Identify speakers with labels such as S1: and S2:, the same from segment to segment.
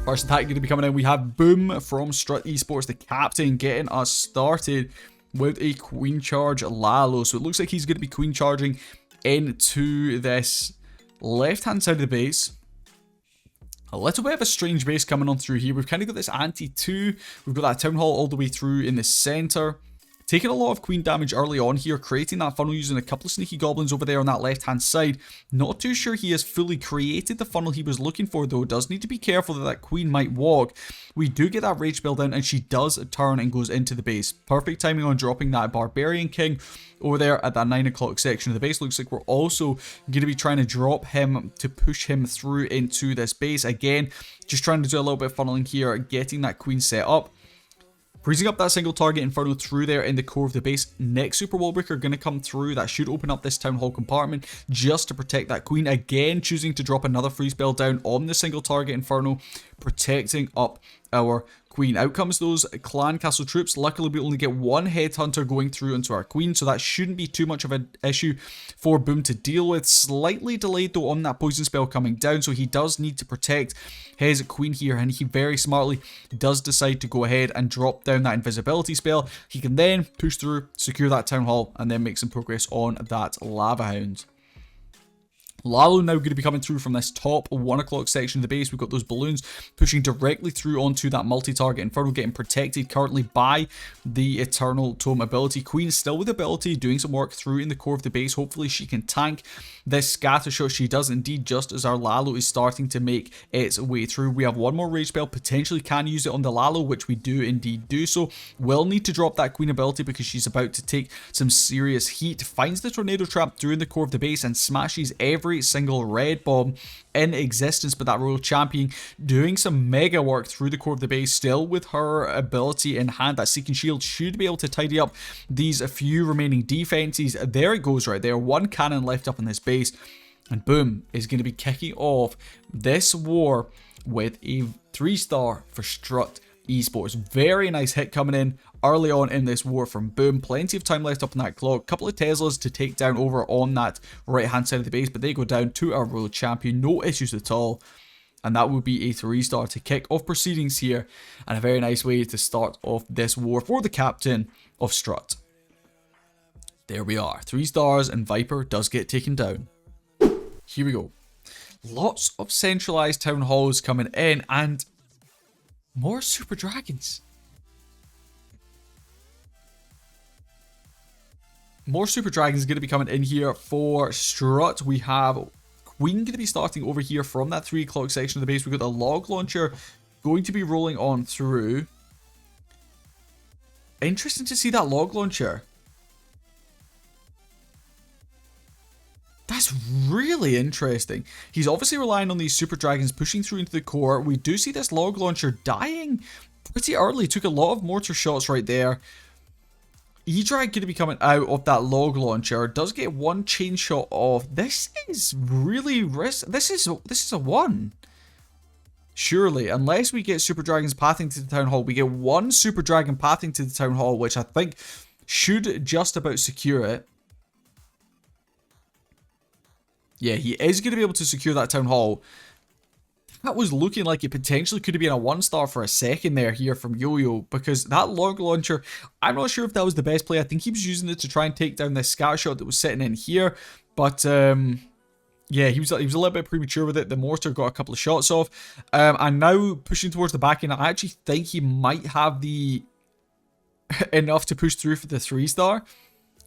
S1: First attack going to be coming in. We have Boom from Strut Esports, the captain, getting us started with a queen charge Lalo. So it looks like he's going to be queen charging into this left-hand side of the base. A little bit of a strange base coming on through here. We've kind of got this anti-2. We've got that town hall all the way through in the center. Taking a lot of queen damage early on here, creating that funnel using a couple of sneaky goblins over there on that left-hand side. Not too sure he has fully created the funnel he was looking for, though. Does need to be careful that that queen might walk. We do get that rage build in, and she does turn and goes into the base. Perfect timing on dropping that barbarian king over there at that 9 o'clock section of the base. Looks like we're also going to be trying to drop him to push him through into this base. Again, just trying to do a little bit of funneling here, getting that queen set up. Freezing up that single target Inferno through there in the core of the base. Next Super Wall Breaker going to come through. That should open up this Town Hall compartment just to protect that queen. Again, choosing to drop another freeze spell down on the single target Inferno, protecting up our queen. Out comes those clan castle troops. Luckily, we only get one headhunter going through into our queen, so that shouldn't be too much of an issue for Boom to deal with. Slightly delayed though on that poison spell coming down, so he does need to protect his queen here, and he very smartly does decide to go ahead and drop down that invisibility spell. He can then push through, secure that town hall, and then make some progress on that lava hound. Lalo now going to be coming through from this top 1 o'clock section of the base. We've got those balloons pushing directly through onto that multi-target Inferno, getting protected currently by the Eternal Tome ability. Queen still with ability, doing some work through in the core of the base. Hopefully she can tank this scatter shot. She does indeed, just as our Lalo is starting to make its way through. We have one more rage spell, potentially can use it on the Lalo, which we do indeed do so. Will need to drop that queen ability because she's about to take some serious heat. Finds the tornado trap during the core of the base and smashes every single red bomb in existence, but that royal champion doing some mega work through the core of the base, still with her ability in hand. That seeking shield should be able to tidy up these few remaining defenses. There it goes right there, one cannon left up in this base, and Boom is going to be kicking off this war with a 3-star for Strut Esports. Very nice hit coming in early on in this war from Boom. Plenty of time left up on that clock. Couple of Teslas to take down over on that right hand side of the base, but they go down to our world champion. No issues at all. And that would be a 3-star to kick off proceedings here, and a very nice way to start off this war for the captain of Strut. There we are. 3 stars, and Viper does get taken down. Here we go. Lots of centralized town halls coming in, and more super dragons. More super dragons going to be coming in here for Strut. We have Queen going to be starting over here from that 3 o'clock section of the base. We've got the log launcher going to be rolling on through. Interesting to see that log launcher. That's really interesting. He's obviously relying on these super dragons pushing through into the core. We do see this log launcher dying pretty early. Took a lot of mortar shots right there. E-Drag going to be coming out of that log launcher. Does get one chain shot off. This is really risk. This is a 1. Surely, unless we get super dragons pathing to the town hall, we get one super dragon pathing to the town hall, which I think should just about secure it. Yeah, he is going to be able to secure that town hall. That was looking like it potentially could have been a 1-star for a second there here from Yo-Yo, because that log launcher, I'm not sure if that was the best play. I think he was using it to try and take down this scatter shot that was sitting in here, but yeah, he was a little bit premature with it. The mortar got a couple of shots off, and now pushing towards the back end. I actually think he might have the enough to push through for the 3-star.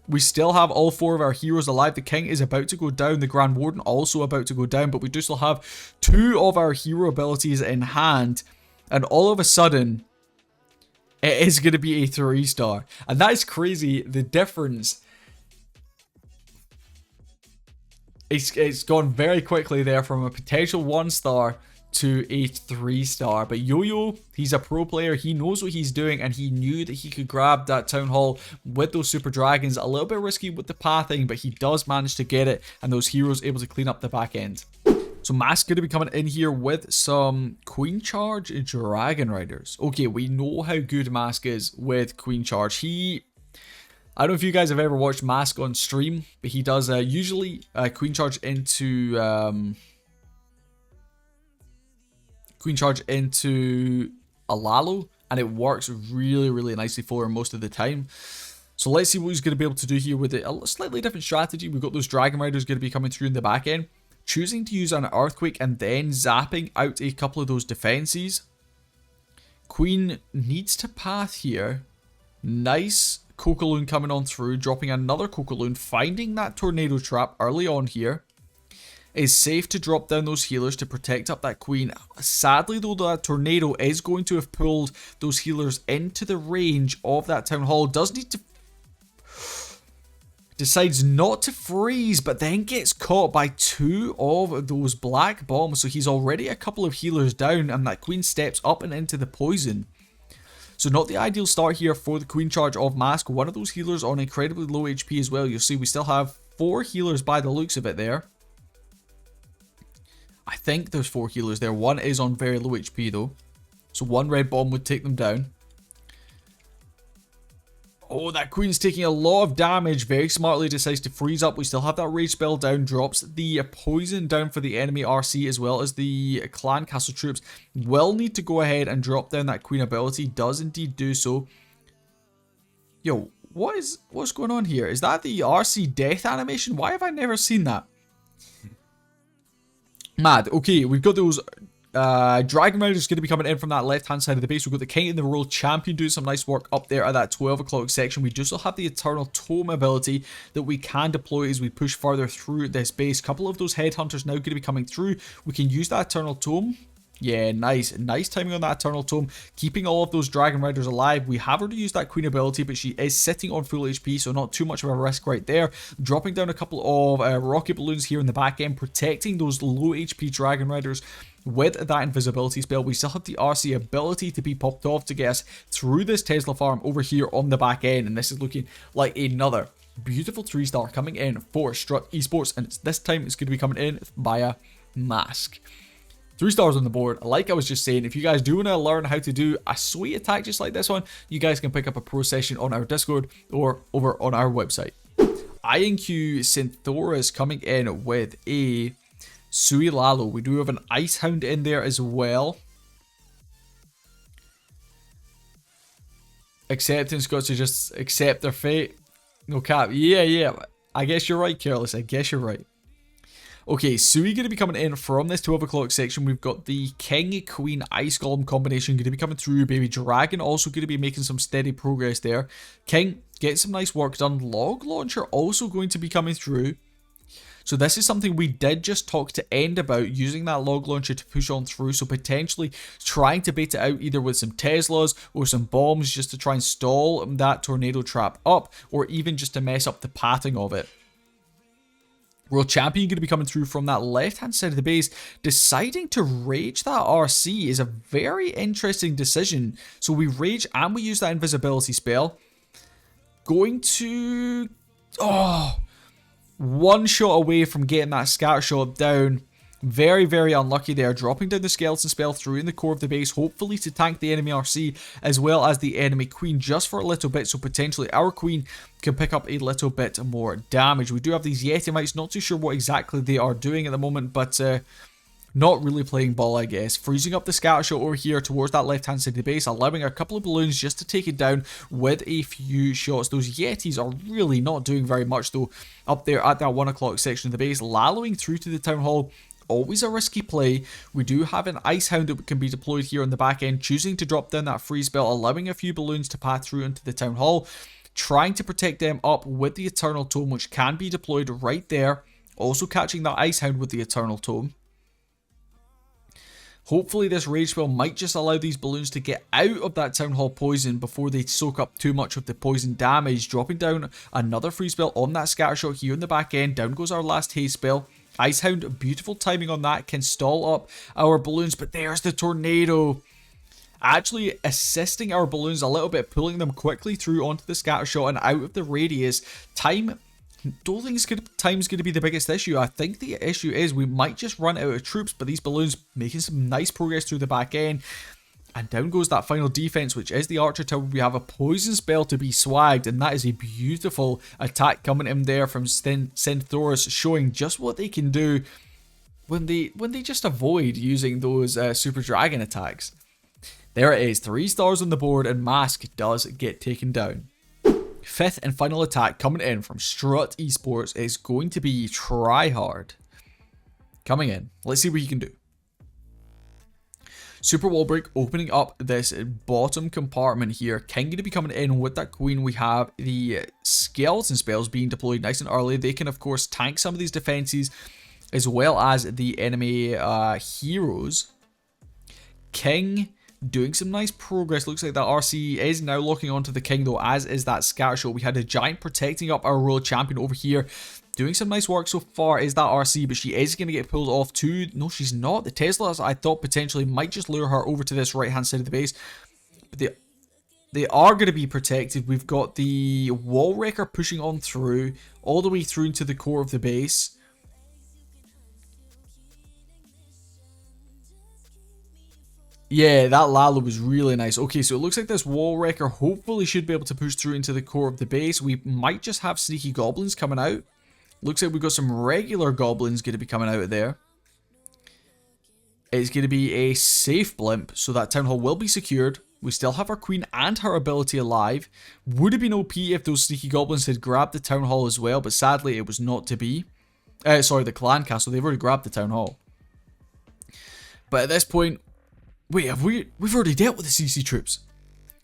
S1: We still have all 4 of our heroes alive. The King is about to go down. The Grand Warden also about to go down. But we do still have 2 of our hero abilities in hand. And all of a sudden, it is going to be a 3-star. And that is crazy. The difference. It's gone very quickly there from a potential 1-star to a 3-star. But Yo-Yo, he's a pro player. He knows what he's doing, and he knew that he could grab that town hall with those super dragons. A little bit risky with the pathing, but he does manage to get it, and those heroes able to clean up the back end. So Mask going to be coming in here with some Queen Charge Dragon Riders. Okay, we know how good Mask is with Queen Charge. I don't know if you guys have ever watched Mask on stream, but he does usually Queen Charge into Queen Charge into a Lalo, and it works really, really nicely for her most of the time. So let's see what he's going to be able to do here with it. A slightly different strategy. We've got those Dragon Riders going to be coming through in the back end. Choosing to use an Earthquake and then zapping out a couple of those defenses. Queen needs to path here. Nice Cocoloon coming on through, dropping another Cocoloon, finding that Tornado Trap early on here. Is safe to drop down those healers to protect up that Queen. Sadly though, that Tornado is going to have pulled those healers into the range of that Town Hall. Does need to... Decides not to freeze, but then gets caught by 2 of those black bombs. So he's already a couple of healers down, and that Queen steps up and into the poison. So not the ideal start here for the Queen Charge of Mask. One of those healers on incredibly low HP as well. You'll see we still have 4 healers by the looks of it there. I think there's 4 healers there. One is on very low HP though. So 1 red bomb would take them down. Oh, that Queen's taking a lot of damage. Very smartly decides to freeze up. We still have that rage spell down. Drops the poison down for the enemy RC as well as the clan castle troops. Will need to go ahead and drop down that Queen ability. Does indeed do so. Yo, what's going on here? Is that the RC death animation? Why have I never seen that? Mad. Okay, we've got those Dragon Riders going to be coming in from that left hand side of the base. We've got the King and the World Champion doing some nice work up there at that 12 o'clock section. We do still have the Eternal Tome ability that we can deploy as we push further through this base. A couple of those Headhunters now going to be coming through. We can use that Eternal Tome. Yeah, nice timing on that Eternal Tome, keeping all of those Dragon Riders alive. We have already used that Queen ability, but she is sitting on full HP, so not too much of a risk right there. Dropping down a couple of rocket balloons here in the back end, protecting those low HP Dragon Riders with that invisibility spell. We still have the RC ability to be popped off to get us through this Tesla farm over here on the back end, and this is looking like another beautiful 3-star coming in for Strut Esports, and this time it's going to be coming in via Mask. 3 stars on the board. Like I was just saying, if you guys do want to learn how to do a sweet attack just like this one, you guys can pick up a pro session on our Discord or over on our website. INQ Synthoris coming in with a SUI Lalo. We do have an Ice Hound in there as well. Acceptance got to just accept their fate. No cap. Yeah. I guess you're right, Careless. I guess you're right. Okay, SUI going to be coming in from this 12 o'clock section. We've got the King, Queen, Ice Golem combination going to be coming through. Baby Dragon also going to be making some steady progress there. King, getting some nice work done. Log Launcher also going to be coming through. So this is something we did just talk to End about, using that Log Launcher to push on through. So potentially trying to bait it out either with some Teslas or some bombs just to try and stall that Tornado Trap up, or even just to mess up the pathing of it. World Champion going to be coming through from that left-hand side of the base. Deciding to rage that RC is a very interesting decision. So we rage and we use that invisibility spell. Going to... Oh! 1 shot away from getting that scatter shot down. Very, very unlucky there. Dropping down the skeleton spell through in the core of the base, hopefully to tank the enemy RC as well as the enemy Queen just for a little bit, so potentially our Queen can pick up a little bit more damage. We do have these Yetimites, not too sure what exactly they are doing at the moment, but not really playing ball, I guess. Freezing up the scatter shot over here towards that left-hand side of the base, allowing a couple of balloons just to take it down with a few shots. Those Yetis are really not doing very much though up there at that 1 o'clock section of the base. Lallowing through to the Town Hall, always a risky play. We do have an Ice Hound that can be deployed here on the back end, choosing to drop down that freeze spell, allowing a few balloons to pass through into the Town Hall, trying to protect them up with the Eternal Tome, which can be deployed right there. Also catching that Ice Hound with the Eternal Tome. Hopefully this rage spell might just allow these balloons to get out of that Town Hall poison before they soak up too much of the poison damage. Dropping down another free spell on that scatter shot here in the back end. Down goes our last haste spell. Ice Hound, beautiful timing on that, can stall up our balloons, but there's the Tornado. Actually assisting our balloons a little bit, pulling them quickly through onto the scatter shot and out of the radius. Don't think time's going to be the biggest issue. I think the issue is we might just run out of troops, but these balloons making some nice progress through the back end. And down goes that final defense, which is the Archer Tower. We have a poison spell to be swagged, and that is a beautiful attack coming in there from Synthoris, showing just what they can do. when they just avoid using those Super Dragon attacks. There it is, 3 stars on the board, and Mask does get taken down. Fifth and final attack coming in from Strut Esports is going to be Tryhard. Coming in. Let's see what he can do. Super Wall Break opening up this bottom compartment here. King going to be coming in with that Queen. We have the Skeleton spells being deployed nice and early. They can, of course, tank some of these defenses as well as the enemy heroes. King doing some nice progress. Looks like that RC is now locking onto the King though, as is that Scatter Shot. We had a Giant protecting up our World Champion over here. Doing some nice work so far is that RC, but she is going to get pulled off too. No, she's not. The Teslas, I thought potentially might just lure her over to this right-hand side of the base. But they are going to be protected. We've got the Wall Wrecker pushing on through, all the way through into the core of the base. Yeah, that Lalo was really nice. Okay, so it looks like this Wall Wrecker hopefully should be able to push through into the core of the base. We might just have sneaky goblins coming out. Looks like we've got some regular goblins going to be coming out of there. It's going to be a safe blimp, so that Town Hall will be secured. We still have our Queen and her ability alive. Would have been OP if those sneaky goblins had grabbed the Town Hall as well, but sadly it was not to be. Sorry, the Clan Castle. They've already grabbed the Town Hall. But at this point, wait, we've already dealt with the CC troops.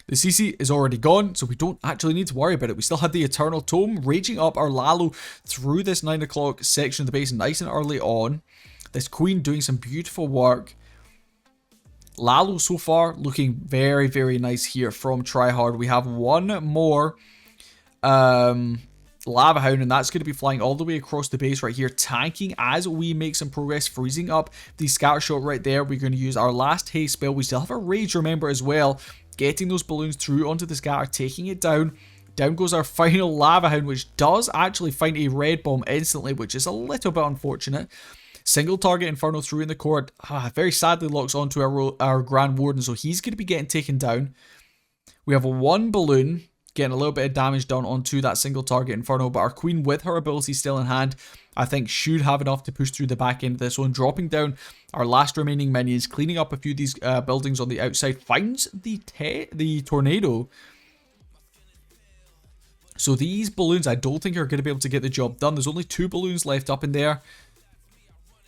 S1: The CC is already gone, so we don't actually need to worry about it. We still had the Eternal Tome raging up our Lalo through this 9 o'clock section of the base nice and early on. This Queen doing some beautiful work. Lalo so far looking very, very nice here from Tryhard. We have one more Lava Hound, and that's going to be flying all the way across the base right here, tanking as we make some progress, freezing up the Scatter Shot right there. We're going to use our last haste spell. We still have a Rage, remember, as well. Getting those balloons through onto the Scatter, taking it down. Down goes our final Lava Hound, which does actually find a red bomb instantly, which is a little bit unfortunate. Single target Inferno through in the core. Very sadly locks onto our Grand Warden, so he's going to be getting taken down. We have one balloon getting a little bit of damage done onto that single target Inferno, but our Queen with her ability still in hand, I think should have enough to push through the back end of this one. Dropping down our last remaining minions, cleaning up a few of these buildings on the outside, finds the tornado. So these balloons I don't think are going to be able to get the job done. There's only 2 balloons left up in there.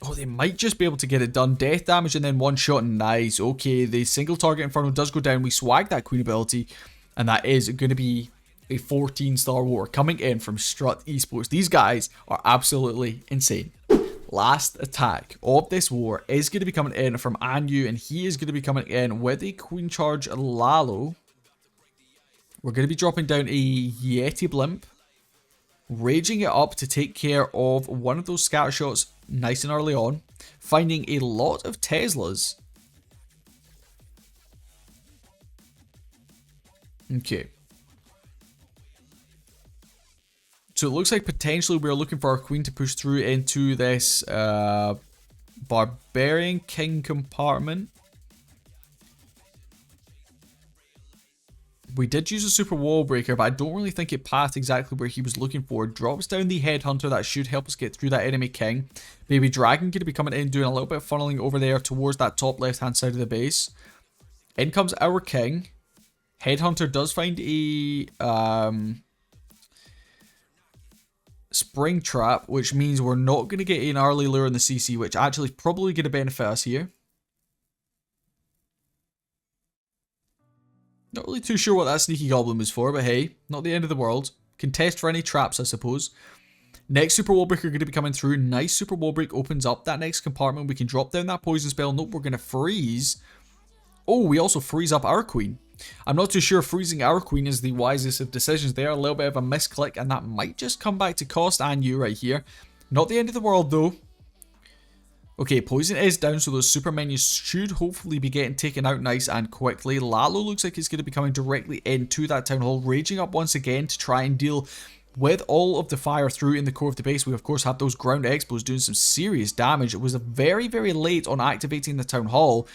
S1: Oh, they might just be able to get it done. Death damage and then one shot. Nice. Okay, the single target Inferno does go down. We swag that Queen ability. And that is going to be a 14-star war coming in from Strut Esports. These guys are absolutely insane. Last attack of this war is going to be coming in from Anu, and he is going to be coming in with a Queen Charge Lalo. We're going to be dropping down a Yeti Blimp, raging it up to take care of one of those Scatter Shots nice and early on, finding a lot of Teslas. Okay. So it looks like potentially we're looking for our Queen to push through into this Barbarian King compartment. We did use a Super Wall Breaker, but I don't really think it passed exactly where he was looking for. Drops down the Headhunter. That should help us get through that enemy King. Baby Dragon going to be coming in, doing a little bit of funneling over there towards that top left-hand side of the base. In comes our King. Headhunter does find a Spring Trap, which means we're not going to get an early lure in the CC, which actually is probably going to benefit us here. Not really too sure what that Sneaky Goblin was for, but hey, not the end of the world. Can test for any traps, I suppose. Next Super Wall Breaker going to be coming through. Nice Super Wall Break opens up that next compartment. We can drop down that Poison Spell. Nope, we're going to freeze. Oh, we also freeze up our Queen. I'm not too sure freezing our Queen is the wisest of decisions there. A little bit of a misclick, and that might just come back to cost Anu right here. Not the end of the world, though. Okay, Poison is down, so those super minions should hopefully be getting taken out nice and quickly. Lalo looks like he's going to be coming directly into that Town Hall, raging up once again to try and deal with all of the fire through in the core of the base. We, of course, have those ground expos doing some serious damage. It was very, very late on activating the Town Hall.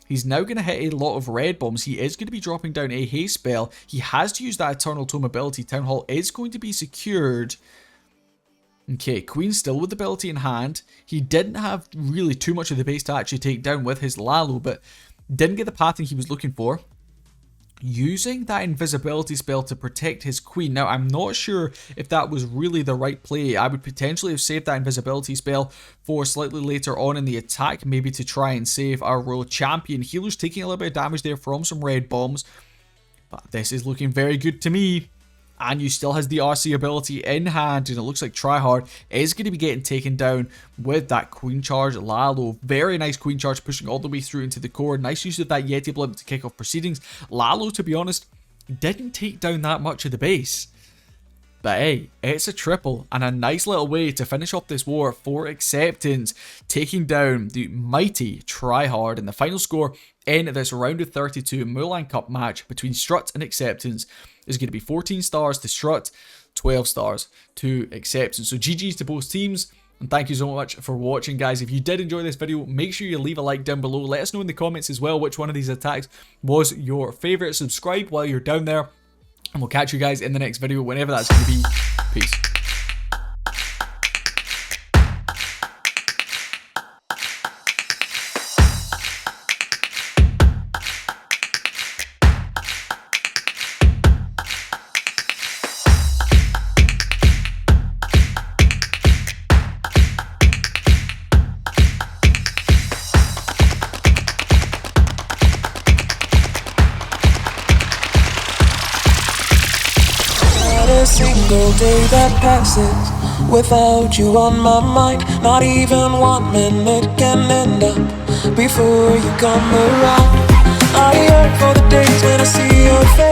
S1: He's now going to hit a lot of red bombs. He is going to be dropping down a haste spell. He has to use that Eternal Tome ability. Town Hall is going to be secured. Okay, Queen still with the ability in hand. He didn't have really too much of the base to actually take down with his Lalo, but didn't get the pattern he was looking for. Using that invisibility spell to protect his queen. Now, I'm not sure if that was really the right play. I would potentially have saved that invisibility spell for slightly later on in the attack, maybe to try and save our royal champion. Healer's taking a little bit of damage there from some red bombs, but this is looking very good to me. And you still has the RC ability in hand, and it looks like Tryhard is going to be getting taken down with that Queen Charge Lalo. Very nice Queen Charge, pushing all the way through into the core. Nice use of that Yeti Blimp to kick off proceedings. Lalo, to be honest, didn't take down that much of the base. But hey, it's a triple and a nice little way to finish off this war for Acceptance, taking down the mighty Tryhard. And the final score in this round of 32 Mulan Cup match between Strut and Acceptance is going to be 14 stars to Strut, 12 stars to Acceptance. So GG's to both teams. And thank you so much for watching, guys. If you did enjoy this video, make sure you leave a like down below. Let us know in the comments as well which one of these attacks was your favorite. Subscribe while you're down there. And we'll catch you guys in the next video, whenever that's going to be. Peace.
S2: A single day that passes without you on my mind. Not even 1 minute can end up before you come around. I yearn for the days when I see your face.